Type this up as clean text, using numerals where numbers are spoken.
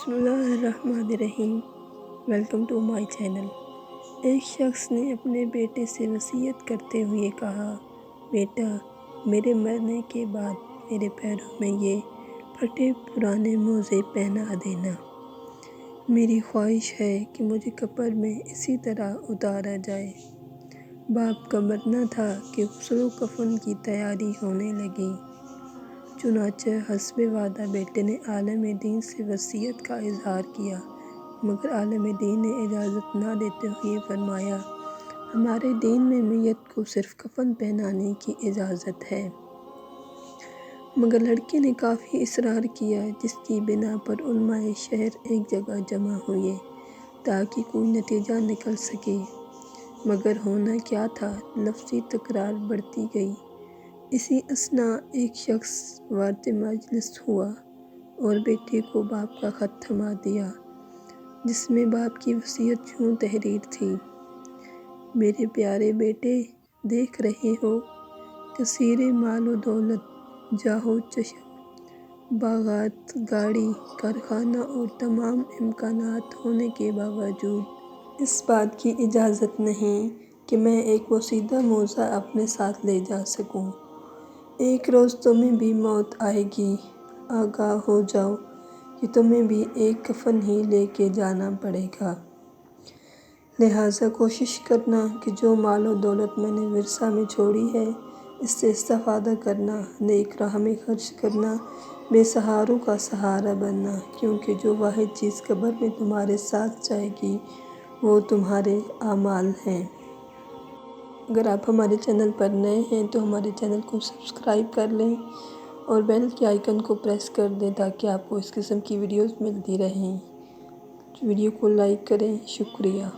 बिस्मिल्लाहिर्रहमानिर्रहीम। Welcome to my channel. एक शख्स ने अपने बेटे से वसीयत करते हुए कहा, बेटा, मेरे मरने के बाद मेरे पैरों में ये फटे पुराने मोज़े पहना देना। मेरी ख्वाहिश है कि मुझे कब्र में इसी तरह उतारा जाए। बाप का मरना था कि ग़ुस्ल कफ़न की तैयारी होने लगी। चुनांचे हस्बे वादा बेटे ने आलिम दीन से वसीयत का इज़हार किया, मगर आलिम दीन ने इजाज़त ना देते हुए फरमाया, हमारे दीन में मैयत को सिर्फ़ कफ़न पहनाने की इजाज़त है। मगर लड़के ने काफ़ी इसरार किया, जिसकी बिना पर उलमाए शहर एक जगह जमा हुए ताकि कोई नतीजा निकल सके। मगर होना क्या था, लफ्ज़ी तकरार बढ़ती गई। इसी असना एक शख्स वार्द मजलिस हुआ और बेटे को बाप का ख़त थमा दिया, जिसमें बाप की वसीयत यूँ तहरीर थी, मेरे प्यारे बेटे, देख रहे हो कसीरे मालो दौलत, जाहो चशम, बागात, गाड़ी, कारखाना और तमाम इम्कानात होने के बावजूद इस बात की इजाज़त नहीं कि मैं एक पोशीदा मोज़ा अपने साथ ले जा सकूं। एक रोज़ तुम्हें भी मौत आएगी, आगाह हो जाओ कि तुम्हें भी एक कफ़न ही लेके जाना पड़ेगा। लिहाजा कोशिश करना कि जो मालो दौलत मैंने विरसा में छोड़ी है, इससे इस्तिफ़ादा करना, नेक राह में खर्च करना, बेसहारों का सहारा बनना, क्योंकि जो वाहिद चीज़ कब्र में तुम्हारे साथ जाएगी वो तुम्हारे आमाल हैं। अगर आप हमारे चैनल पर नए हैं तो हमारे चैनल को सब्सक्राइब कर लें और बेल के आइकन को प्रेस कर दें ताकि आपको इस किस्म की वीडियोस मिलती रहें। वीडियो को लाइक करें। शुक्रिया।